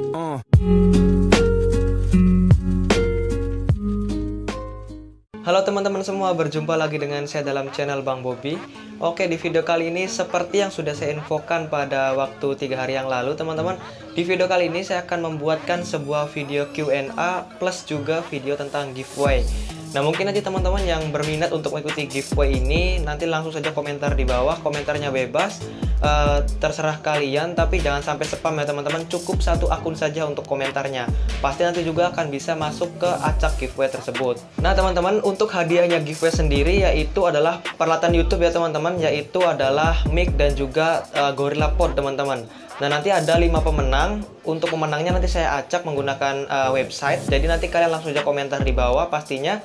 Halo teman-teman semua, berjumpa lagi dengan saya dalam channel Bang Bobby. Oke, di video kali ini seperti yang sudah saya infokan pada waktu 3 hari yang lalu teman-teman, di video kali ini saya akan membuatkan sebuah video Q&A plus juga video tentang giveaway. Nah, mungkin nanti teman-teman yang berminat untuk mengikuti giveaway ini, nanti langsung saja komentar di bawah, komentarnya bebas, terserah kalian, tapi jangan sampai spam ya teman-teman, cukup satu akun saja untuk komentarnya. Pasti nanti juga akan bisa masuk ke acak giveaway tersebut. Nah teman-teman, untuk hadiahnya giveaway sendiri yaitu adalah peralatan YouTube ya teman-teman, yaitu adalah mic dan juga Gorilla Pod teman-teman. Nah, nanti ada 5 pemenang. Untuk pemenangnya nanti saya acak menggunakan website. Jadi nanti kalian langsung aja komentar di bawah pastinya.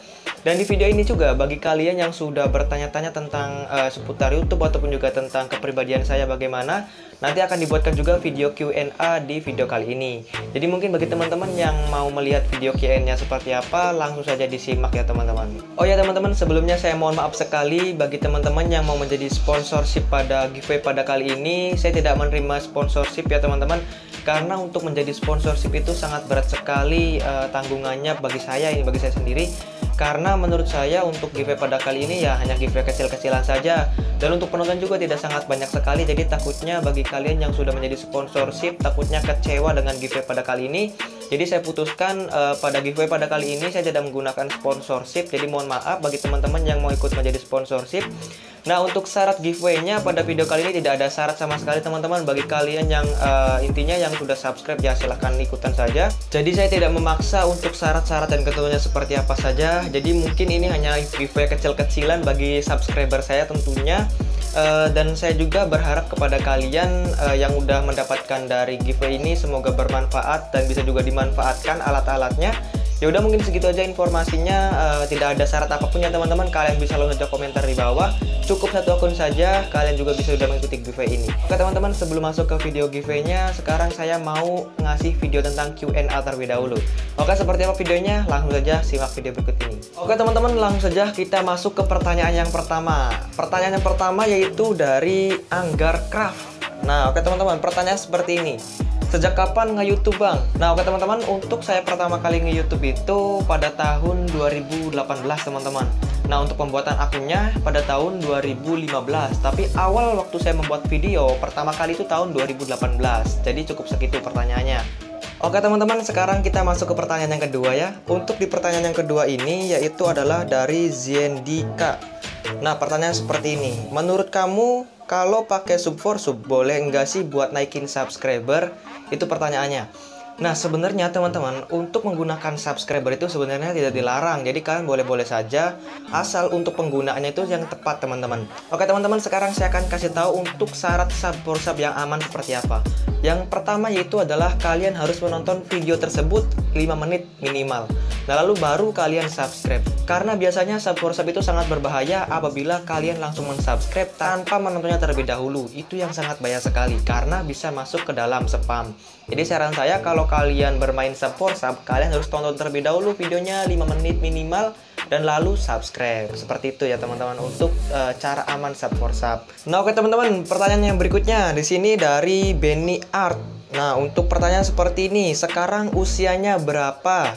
Dan di video ini juga bagi kalian yang sudah bertanya-tanya tentang seputar YouTube ataupun juga tentang kepribadian saya bagaimana, nanti akan dibuatkan juga video Q&A di video kali ini. Jadi mungkin bagi teman-teman yang mau melihat video Q&A-nya seperti apa, langsung saja disimak ya teman-teman. Oh ya teman-teman, sebelumnya saya mohon maaf sekali bagi teman-teman yang mau menjadi sponsorship pada giveaway pada kali ini. Saya tidak menerima sponsorship ya teman-teman, karena untuk menjadi sponsorship itu sangat berat sekali tanggungannya bagi saya sendiri. Karena menurut saya untuk giveaway pada kali ini ya hanya giveaway kecil-kecilan saja, dan untuk penonton juga tidak sangat banyak sekali. Jadi takutnya bagi kalian yang sudah menjadi sponsorship takutnya kecewa dengan giveaway pada kali ini. Jadi saya putuskan pada giveaway pada kali ini saya tidak menggunakan sponsorship. Jadi mohon maaf bagi teman-teman yang mau ikut menjadi sponsorship. Nah, untuk syarat giveaway-nya pada video kali ini tidak ada syarat sama sekali teman-teman. Bagi kalian yang intinya yang sudah subscribe ya silahkan ikutan saja. Jadi saya tidak memaksa untuk syarat-syarat dan ketentuannya seperti apa saja. Jadi mungkin ini hanya giveaway kecil-kecilan bagi subscriber saya tentunya. Dan saya juga berharap kepada kalian yang udah mendapatkan dari giveaway ini semoga bermanfaat dan bisa juga dimanfaatkan alat-alatnya. Ya udah, mungkin segitu aja informasinya, tidak ada syarat apapun ya teman-teman. Kalian bisa langsung aja komentar di bawah, cukup satu akun saja, kalian juga bisa udah mengikuti giveaway ini. Oke teman-teman, sebelum masuk ke video giveaway-nya, sekarang saya mau ngasih video tentang Q&A terlebih dahulu. Oke, seperti apa videonya? Langsung saja simak video berikut ini. Oke teman-teman, langsung saja kita masuk ke pertanyaan yang pertama. Pertanyaan yang pertama yaitu dari Anggar Craft. Nah, oke teman-teman, pertanyaan seperti ini. Sejak kapan nge-YouTube bang? Nah oke teman-teman, untuk saya pertama kali nge-YouTube itu pada tahun 2018 teman-teman. Nah untuk pembuatan akunnya pada tahun 2015. Tapi awal waktu saya membuat video pertama kali itu tahun 2018. Jadi cukup segitu pertanyaannya. Oke teman-teman, sekarang kita masuk ke pertanyaan yang kedua ya. Untuk di pertanyaan yang kedua ini yaitu adalah dari Zendika. Nah pertanyaan seperti ini. Menurut kamu kalau pakai sub for sub boleh nggak sih buat naikin subscriber? Itu pertanyaannya. Nah sebenarnya teman-teman, untuk menggunakan subscriber itu sebenarnya tidak dilarang. Jadi kalian boleh-boleh saja, asal untuk penggunaannya itu yang tepat teman-teman. Oke teman-teman, sekarang saya akan kasih tahu untuk syarat sub for sub yang aman seperti apa. Yang pertama yaitu adalah kalian harus menonton video tersebut 5 menit minimal. Nah lalu baru kalian subscribe. Karena biasanya sub for sub itu sangat berbahaya apabila kalian langsung mensubscribe tanpa menontonnya terlebih dahulu. Itu yang sangat bahaya sekali karena bisa masuk ke dalam spam. Jadi saran saya, kalau kalian bermain sub for sub, kalian harus tonton terlebih dahulu videonya 5 menit minimal dan lalu subscribe. Seperti itu ya teman-teman untuk cara aman sub for sub. Nah oke teman-teman, pertanyaan yang berikutnya di sini dari Benny Art. Nah untuk pertanyaan seperti ini, sekarang usianya berapa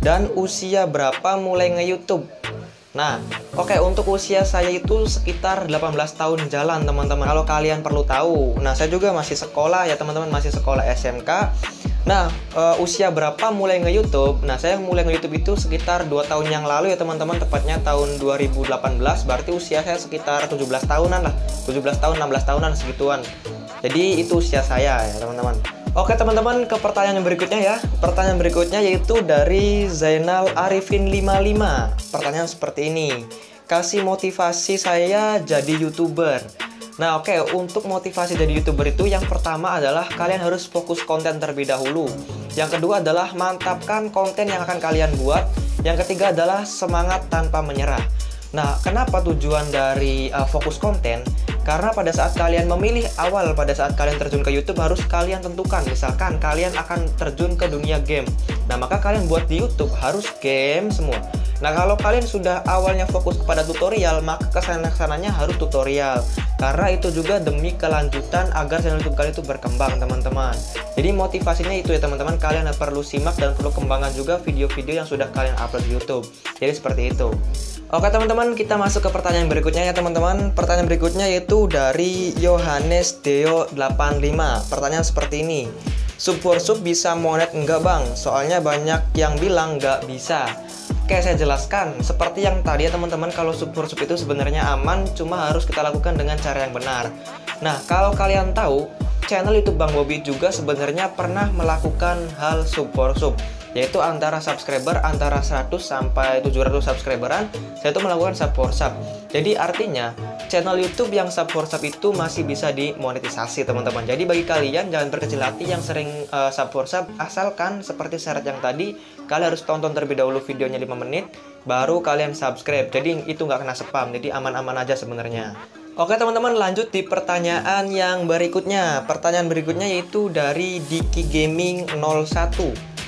dan usia berapa mulai nge-YouTube? Nah, oke, untuk usia saya itu sekitar 18 tahun jalan teman-teman. Kalau kalian perlu tahu. Nah, saya juga masih sekolah ya teman-teman, masih sekolah SMK. Nah, usia berapa mulai nge-YouTube? Nah, saya mulai nge-YouTube itu sekitar 2 tahun yang lalu ya teman-teman, tepatnya tahun 2018. Berarti usia saya sekitar 17 tahunan lah. 17 tahun, 16 tahunan segituan. Jadi itu usia saya ya teman-teman. Oke teman-teman, ke pertanyaan yang berikutnya ya. Pertanyaan berikutnya yaitu dari Zainal Arifin 55. Pertanyaan seperti ini. Kasih motivasi saya jadi YouTuber. Nah oke, untuk motivasi jadi YouTuber itu yang pertama adalah kalian harus fokus konten terlebih dahulu. Yang kedua adalah mantapkan konten yang akan kalian buat. Yang ketiga adalah semangat tanpa menyerah. Nah, kenapa tujuan dari fokus konten? Karena pada saat kalian memilih awal, pada saat kalian terjun ke YouTube, harus kalian tentukan. Misalkan kalian akan terjun ke dunia game. Nah, maka kalian buat di YouTube harus game semua. Nah, kalau kalian sudah awalnya fokus kepada tutorial, maka kesananya harus tutorial. Karena itu juga demi kelanjutan agar channel YouTube kalian itu berkembang, teman-teman. Jadi motivasinya itu ya, teman-teman. Kalian perlu simak dan perlu kembangkan juga video-video yang sudah kalian upload di YouTube. Jadi seperti itu. Oke, teman-teman, kita masuk ke pertanyaan berikutnya ya, teman-teman. Pertanyaan berikutnya yaitu dari Yohanes Deo 85. Pertanyaan seperti ini. Sub for sub bisa monet enggak, Bang? Soalnya banyak yang bilang nggak bisa. Oke, saya jelaskan. Seperti yang tadi ya, teman-teman, kalau sub for sub itu sebenarnya aman, cuma harus kita lakukan dengan cara yang benar. Nah, kalau kalian tahu, channel YouTube Bang Bobby juga sebenarnya pernah melakukan hal sub for sub, yaitu antara subscriber antara 100 sampai 700 subscriberan, saya itu melakukan sub for sub. Jadi artinya channel YouTube yang sub for sub itu masih bisa dimonetisasi, teman-teman. Jadi bagi kalian jangan berkecil hati yang sering sub for sub, asalkan seperti syarat yang tadi, kalian harus tonton terlebih dahulu videonya 5 menit, baru kalian subscribe. Jadi itu nggak kena spam, jadi aman-aman aja sebenarnya. Oke, teman-teman, lanjut di pertanyaan yang berikutnya. Pertanyaan berikutnya yaitu dari Diki Gaming 01.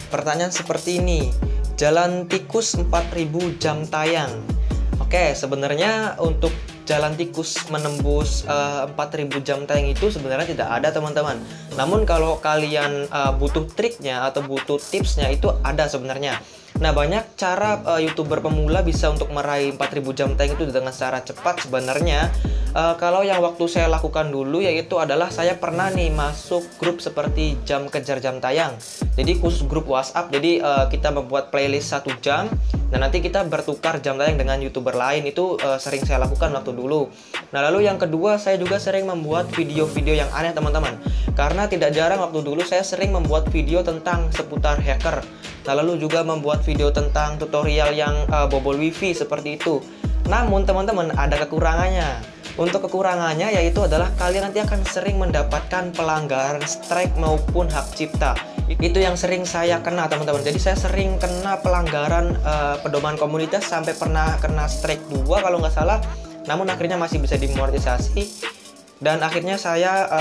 Pertanyaan seperti ini. Jalan tikus 4000 jam tayang. Oke, sebenarnya untuk jalan tikus menembus 4000 jam tayang itu sebenarnya tidak ada, teman-teman. Namun kalau kalian butuh triknya atau butuh tipsnya, itu ada sebenarnya. Nah, banyak cara YouTuber pemula bisa untuk meraih 4000 jam tayang itu dengan cara cepat sebenarnya. Kalau yang waktu saya lakukan dulu yaitu adalah saya pernah nih masuk grup seperti jam kejar jam tayang. Jadi khusus grup WhatsApp. Jadi kita membuat playlist 1 jam. Nah, nanti kita bertukar jam tayang dengan YouTuber lain. Itu sering saya lakukan waktu dulu. Nah, lalu yang kedua, saya juga sering membuat video-video yang aneh, teman-teman. Karena tidak jarang waktu dulu saya sering membuat video tentang seputar hacker. Nah, lalu juga membuat video tentang tutorial yang bobol wifi seperti itu. Namun, teman-teman, ada kekurangannya. Untuk kekurangannya yaitu adalah kalian nanti akan sering mendapatkan pelanggaran strike maupun hak cipta. Itu yang sering saya kena, teman-teman. Jadi saya sering kena pelanggaran pedoman komunitas sampai pernah kena strike 2 kalau nggak salah. Namun akhirnya masih bisa dimonetisasi. Dan akhirnya saya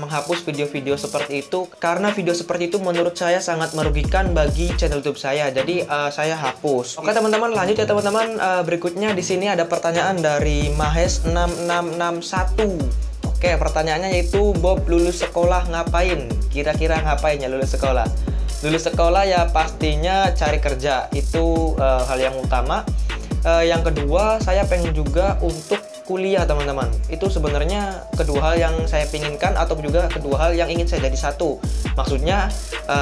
menghapus video-video seperti itu karena video seperti itu menurut saya sangat merugikan bagi channel YouTube saya. Jadi saya hapus. Oke, teman-teman, lanjut ya, teman-teman. Berikutnya di sini ada pertanyaan dari Mahes 6661. Oke, pertanyaannya yaitu, Bob lulus sekolah ngapain? Kira-kira ngapain ya lulus sekolah? Lulus sekolah ya pastinya cari kerja. Itu hal yang utama. Yang kedua, saya pengen juga untuk kuliah, teman-teman. Itu sebenarnya kedua hal yang saya pinginkan, atau juga kedua hal yang ingin saya jadi satu. Maksudnya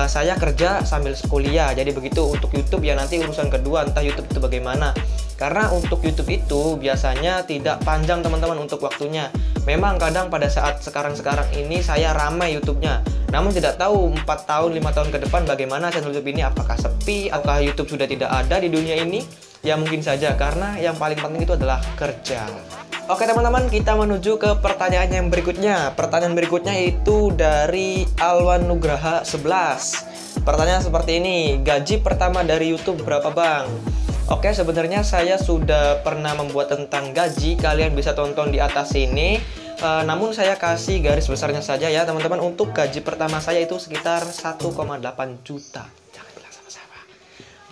saya kerja sambil kuliah. Jadi begitu. Untuk YouTube ya nanti urusan kedua, entah YouTube itu bagaimana. Karena untuk YouTube itu biasanya tidak panjang, teman-teman, untuk waktunya. Memang kadang pada saat sekarang-sekarang ini saya ramai YouTube-nya. Namun tidak tahu 4 tahun, 5 tahun ke depan bagaimana channel YouTube ini. Apakah sepi? Apakah YouTube sudah tidak ada di dunia ini? Ya mungkin saja, karena yang paling penting itu adalah kerja. Oke, teman-teman, kita menuju ke pertanyaan yang berikutnya. Pertanyaan berikutnya itu dari Alwan Nugraha 11. Pertanyaan seperti ini. Gaji pertama dari YouTube berapa, Bang? Oke, sebenarnya saya sudah pernah membuat tentang gaji. Kalian bisa tonton di atas sini. Namun saya kasih garis besarnya saja ya, teman-teman. Untuk gaji pertama saya itu sekitar 1,8 juta. Jangan bilang sama-sama.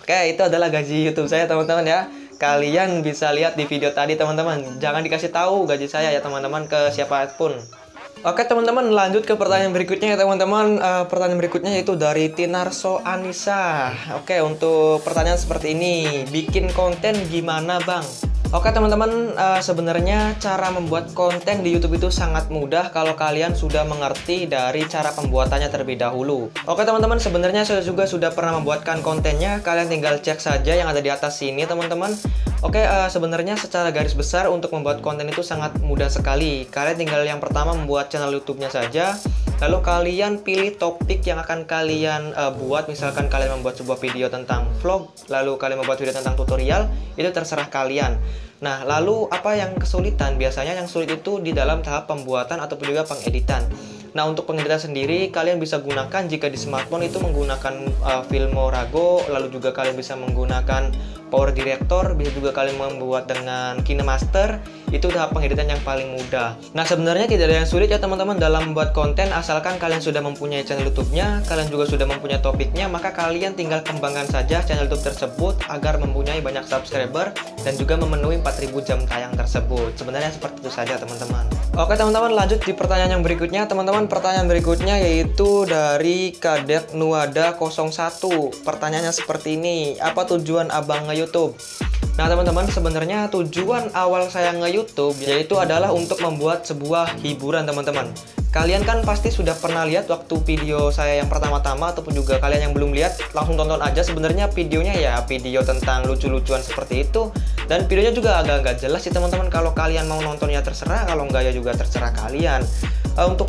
Oke, itu adalah gaji YouTube saya, teman-teman ya. Kalian bisa lihat di video tadi, teman-teman. Jangan dikasih tahu gaji saya ya, teman-teman, ke siapapun. Oke, teman-teman, lanjut ke pertanyaan berikutnya ya, teman-teman. Pertanyaan berikutnya yaitu dari Tinarso Anissa. Oke, untuk pertanyaan seperti ini. Bikin konten gimana, Bang? Oke, teman-teman, sebenarnya cara membuat konten di YouTube itu sangat mudah kalau kalian sudah mengerti dari cara pembuatannya terlebih dahulu. Oke, teman-teman, sebenarnya saya juga sudah pernah membuatkan kontennya. Kalian tinggal cek saja yang ada di atas sini, teman-teman. Oke, sebenarnya secara garis besar untuk membuat konten itu sangat mudah sekali. Kalian tinggal yang pertama membuat channel YouTube-nya saja. Lalu kalian pilih topik yang akan kalian buat. Misalkan kalian membuat sebuah video tentang vlog, lalu kalian membuat video tentang tutorial, itu terserah kalian. Nah, lalu apa yang kesulitan? Biasanya yang sulit itu di dalam tahap pembuatan ataupun juga pengeditan. Nah, untuk pengeditan sendiri kalian bisa gunakan jika di smartphone itu menggunakan Filmorago, lalu juga kalian bisa menggunakan Power Director, bisa juga kalian membuat dengan KineMaster. Itu tahap pengeditan yang paling mudah. Nah, sebenarnya tidak ada yang sulit ya teman-teman dalam membuat konten, asalkan kalian sudah mempunyai channel YouTube-nya, kalian juga sudah mempunyai topiknya, maka kalian tinggal kembangkan saja channel YouTube tersebut agar mempunyai banyak subscriber dan juga memenuhi 4000 jam tayang tersebut. Sebenarnya seperti itu saja teman-teman. Oke teman-teman, lanjut di pertanyaan yang berikutnya. Teman-teman, pertanyaan berikutnya yaitu dari Kadek Nuada 01. Pertanyaannya seperti ini, apa tujuan abang nge-YouTube? Nah teman-teman, sebenarnya tujuan awal saya nge-YouTube yaitu adalah untuk membuat sebuah hiburan teman-teman. Kalian kan pasti sudah pernah lihat waktu video saya yang pertama-tama, ataupun juga kalian yang belum lihat langsung tonton aja. Sebenarnya videonya ya video tentang lucu-lucuan seperti itu, dan videonya juga agak-agak jelas sih teman-teman. Kalau kalian mau nontonnya terserah, kalau enggak ya juga terserah kalian. Untuk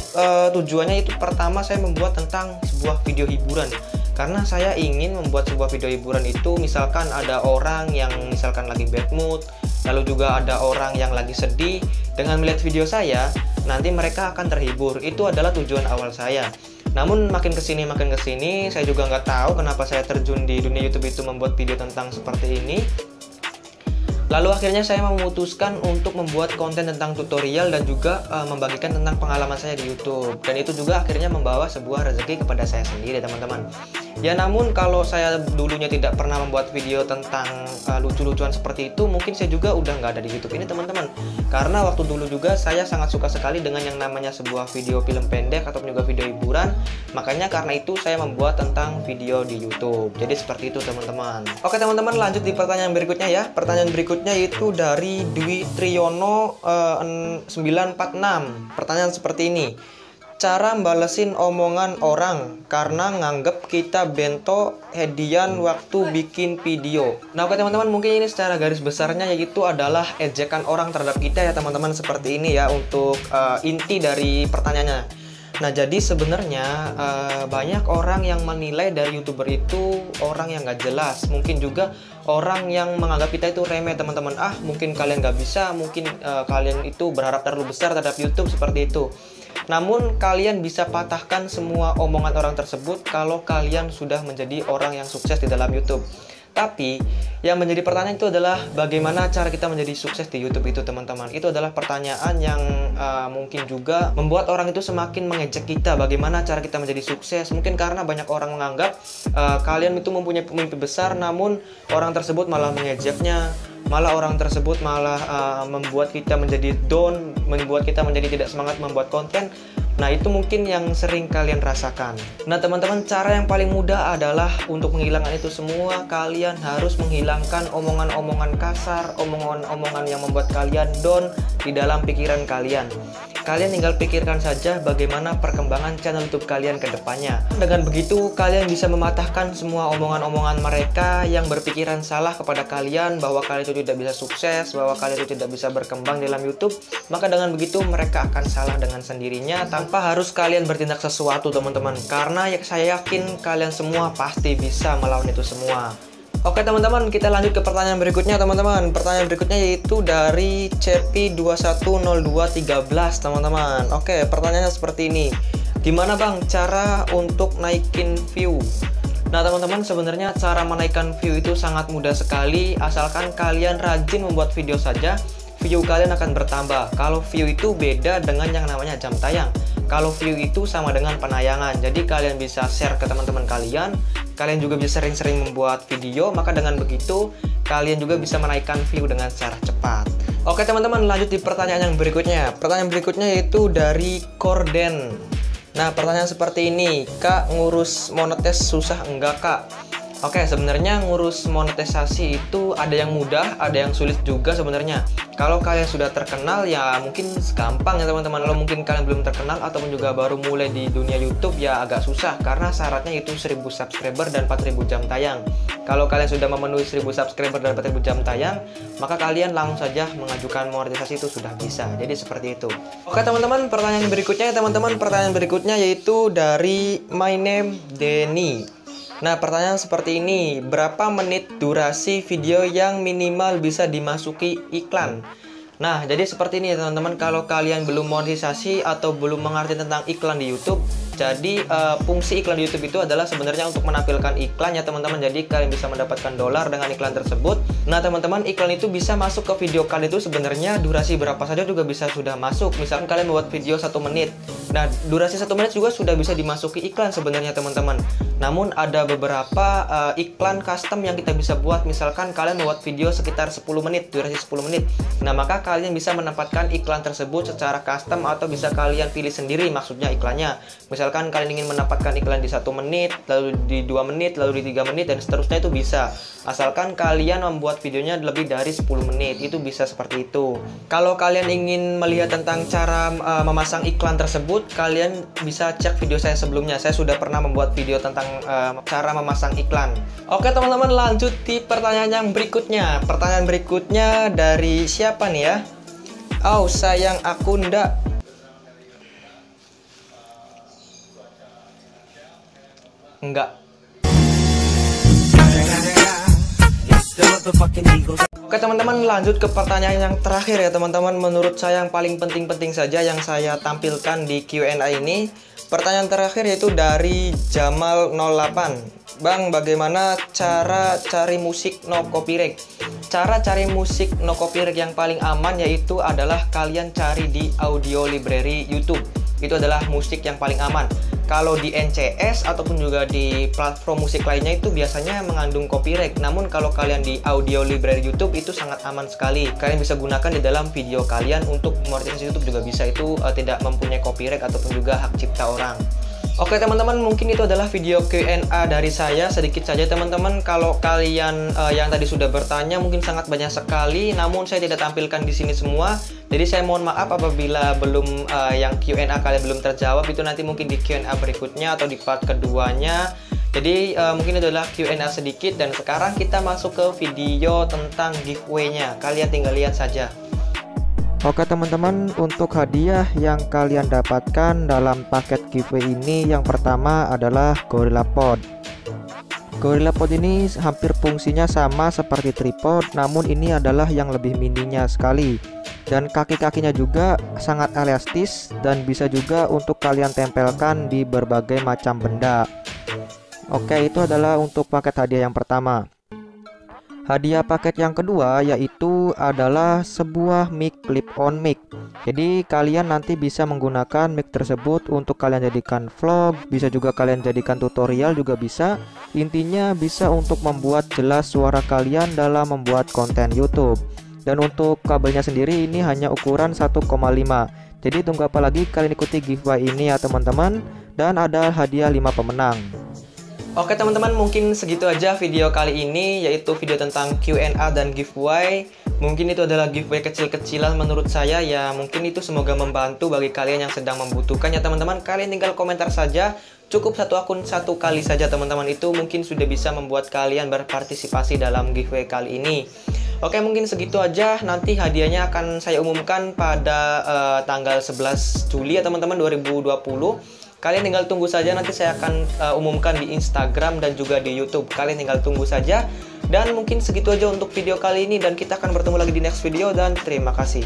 tujuannya itu pertama saya membuat tentang sebuah video hiburan. Karena saya ingin membuat sebuah video hiburan itu, misalkan ada orang yang misalkan lagi bad mood, lalu juga ada orang yang lagi sedih, dengan melihat video saya, nanti mereka akan terhibur. Itu adalah tujuan awal saya. Namun makin kesini, saya juga nggak tahu kenapa saya terjun di dunia YouTube itu membuat video tentang seperti ini. Lalu akhirnya saya memutuskan untuk membuat konten tentang tutorial dan juga membagikan tentang pengalaman saya di YouTube. Dan itu juga akhirnya membawa sebuah rezeki kepada saya sendiri teman-teman. Ya namun kalau saya dulunya tidak pernah membuat video tentang lucu-lucuan seperti itu, mungkin saya juga udah nggak ada di YouTube ini teman-teman. Karena waktu dulu juga saya sangat suka sekali dengan yang namanya sebuah video film pendek ataupun juga video hiburan. Makanya karena itu saya membuat tentang video di YouTube. Jadi seperti itu teman-teman. Oke teman-teman, lanjut di pertanyaan berikutnya ya. Pertanyaan berikutnya itu dari Dwi Triyono 946. Pertanyaan seperti ini. Cara balesin omongan orang karena nganggep kita bento hedian waktu bikin video. Nah oke teman-teman, mungkin ini secara garis besarnya yaitu adalah ejekan orang terhadap kita ya teman-teman, seperti ini ya untuk inti dari pertanyaannya. Nah jadi sebenarnya banyak orang yang menilai dari YouTuber itu orang yang gak jelas. Mungkin juga orang yang menganggap kita itu remeh teman-teman. Mungkin kalian gak bisa, mungkin kalian itu berharap terlalu besar terhadap YouTube seperti itu. Namun kalian bisa patahkan semua omongan orang tersebut kalau kalian sudah menjadi orang yang sukses di dalam YouTube. Tapi yang menjadi pertanyaan itu adalah bagaimana cara kita menjadi sukses di YouTube itu teman-teman. Itu adalah pertanyaan yang mungkin juga membuat orang itu semakin mengejek kita. Bagaimana cara kita menjadi sukses? Mungkin karena banyak orang menganggap kalian itu mempunyai mimpi besar, namun orang tersebut malah mengejeknya. Malah orang tersebut malah membuat kita menjadi down, membuat kita menjadi tidak semangat membuat konten. Nah itu mungkin yang sering kalian rasakan. Nah teman-teman, cara yang paling mudah adalah untuk menghilangkan itu semua. Kalian harus menghilangkan omongan-omongan kasar, omongan-omongan yang membuat kalian down di dalam pikiran kalian. Kalian tinggal pikirkan saja bagaimana perkembangan channel YouTube kalian ke depannya. Dengan begitu, kalian bisa mematahkan semua omongan-omongan mereka yang berpikiran salah kepada kalian, bahwa kalian itu tidak bisa sukses, bahwa kalian itu tidak bisa berkembang dalam YouTube. Maka dengan begitu, mereka akan salah dengan sendirinya tanpa harus kalian bertindak sesuatu teman-teman. Karena saya yakin kalian semua pasti bisa melawan itu semua. Oke teman-teman, kita lanjut ke pertanyaan berikutnya teman-teman. Pertanyaan berikutnya yaitu dari Cepi210213 teman-teman. Oke, pertanyaannya seperti ini. Gimana bang cara untuk naikin view? Nah teman-teman, sebenarnya cara menaikkan view itu sangat mudah sekali. Asalkan kalian rajin membuat video saja, view kalian akan bertambah. Kalau view itu beda dengan yang namanya jam tayang. Kalau view itu sama dengan penayangan. Jadi kalian bisa share ke teman-teman kalian. Kalian juga bisa sering-sering membuat video. Maka dengan begitu kalian juga bisa menaikkan view dengan secara cepat. Oke teman-teman, lanjut di pertanyaan yang berikutnya. Pertanyaan berikutnya yaitu dari Korden. Nah pertanyaan seperti ini. Kak, ngurus monetis susah enggak kak? Oke, sebenarnya ngurus monetisasi itu ada yang mudah, ada yang sulit juga sebenarnya. Kalau kalian sudah terkenal ya mungkin gampang ya teman-teman. Kalau mungkin kalian belum terkenal ataupun juga baru mulai di dunia YouTube ya agak susah, karena syaratnya itu 1000 subscriber dan 4000 jam tayang. Kalau kalian sudah memenuhi 1000 subscriber dan 4000 jam tayang, maka kalian langsung saja mengajukan monetisasi, itu sudah bisa. Jadi seperti itu. Oke teman-teman, pertanyaan berikutnya ya teman-teman. Pertanyaan berikutnya yaitu dari My Name Denny. Nah pertanyaan seperti ini, berapa menit durasi video yang minimal bisa dimasuki iklan? Nah jadi seperti ini ya teman-teman, kalau kalian belum monetisasi atau belum mengerti tentang iklan di YouTube, Jadi fungsi iklan di YouTube itu adalah sebenarnya untuk menampilkan iklan ya teman-teman. Jadi kalian bisa mendapatkan dolar dengan iklan tersebut. Nah teman-teman, iklan itu bisa masuk ke video kalian itu sebenarnya durasi berapa saja juga bisa sudah masuk. Misalkan kalian membuat video 1 menit. Nah durasi 1 menit juga sudah bisa dimasuki iklan sebenarnya teman-teman. Namun ada beberapa iklan custom yang kita bisa buat. Misalkan kalian membuat video sekitar 10 menit, durasi 10 menit. Nah maka kalian bisa menempatkan iklan tersebut secara custom atau bisa kalian pilih sendiri maksudnya iklannya. Misalkan kalian ingin menempatkan iklan di 1 menit, lalu di 2 menit, lalu di 3 menit, dan seterusnya itu bisa. Asalkan kalian membuat videonya lebih dari 10 menit, itu bisa seperti itu. Kalau kalian ingin melihat tentang cara memasang iklan tersebut, kalian bisa cek video saya sebelumnya. Saya sudah pernah membuat video tentang cara memasang iklan. Oke teman-teman, lanjut di pertanyaan yang berikutnya. Pertanyaan berikutnya dari siapa nih ya? Oh, sayang aku ndak. Enggak. Oke teman-teman, lanjut ke pertanyaan yang terakhir ya teman-teman. Menurut saya yang paling penting-penting saja yang saya tampilkan di Q&A ini. Pertanyaan terakhir yaitu dari Jamal08. Bang, bagaimana cara cari musik no copyright? Cara cari musik no copyright yang paling aman yaitu adalah kalian cari di audio library YouTube. Itu adalah musik yang paling aman. Kalau di NCS ataupun juga di platform musik lainnya itu biasanya mengandung copyright. Namun kalau kalian di audio library YouTube itu sangat aman sekali. Kalian bisa gunakan di dalam video kalian untuk monetisasi YouTube juga bisa. Itu tidak mempunyai copyright ataupun juga hak cipta orang. Oke teman-teman, mungkin itu adalah video Q&A dari saya. Sedikit saja teman-teman. Kalau kalian yang tadi sudah bertanya mungkin sangat banyak sekali, namun saya tidak tampilkan di sini semua. Jadi saya mohon maaf apabila belum yang Q&A kalian belum terjawab. Itu nanti mungkin di Q&A berikutnya atau di part keduanya. Jadi mungkin itu adalah Q&A sedikit. Dan sekarang kita masuk ke video tentang giveaway-nya. Kalian tinggal lihat saja. Oke teman-teman, untuk hadiah yang kalian dapatkan dalam paket giveaway ini, yang pertama adalah GorillaPod. GorillaPod ini hampir fungsinya sama seperti tripod, namun ini adalah yang lebih mininya sekali. Dan kaki-kakinya juga sangat elastis dan bisa juga untuk kalian tempelkan di berbagai macam benda. Oke, itu adalah untuk paket hadiah yang pertama. Hadiah paket yang kedua yaitu adalah sebuah mic clip-on mic. Jadi kalian nanti bisa menggunakan mic tersebut untuk kalian jadikan vlog, bisa juga kalian jadikan tutorial juga bisa. Intinya bisa untuk membuat jelas suara kalian dalam membuat konten YouTube. Dan untuk kabelnya sendiri ini hanya ukuran 1,5. Jadi tunggu apa lagi, kalian ikuti giveaway ini ya teman-teman. Dan ada hadiah 5 pemenang. Oke teman-teman, mungkin segitu aja video kali ini, yaitu video tentang Q&A dan giveaway. Mungkin itu adalah giveaway kecil-kecilan menurut saya ya. Mungkin itu semoga membantu bagi kalian yang sedang membutuhkan ya teman-teman. Kalian tinggal komentar saja. Cukup satu akun satu kali saja teman-teman. Itu mungkin sudah bisa membuat kalian berpartisipasi dalam giveaway kali ini. Oke, mungkin segitu aja. Nanti hadiahnya akan saya umumkan pada tanggal 11 Juli ya teman-teman 2020. Kalian tinggal tunggu saja, nanti saya akan umumkan di Instagram dan juga di YouTube. Kalian tinggal tunggu saja. Dan mungkin segitu aja untuk video kali ini, dan kita akan bertemu lagi di next video, dan terima kasih.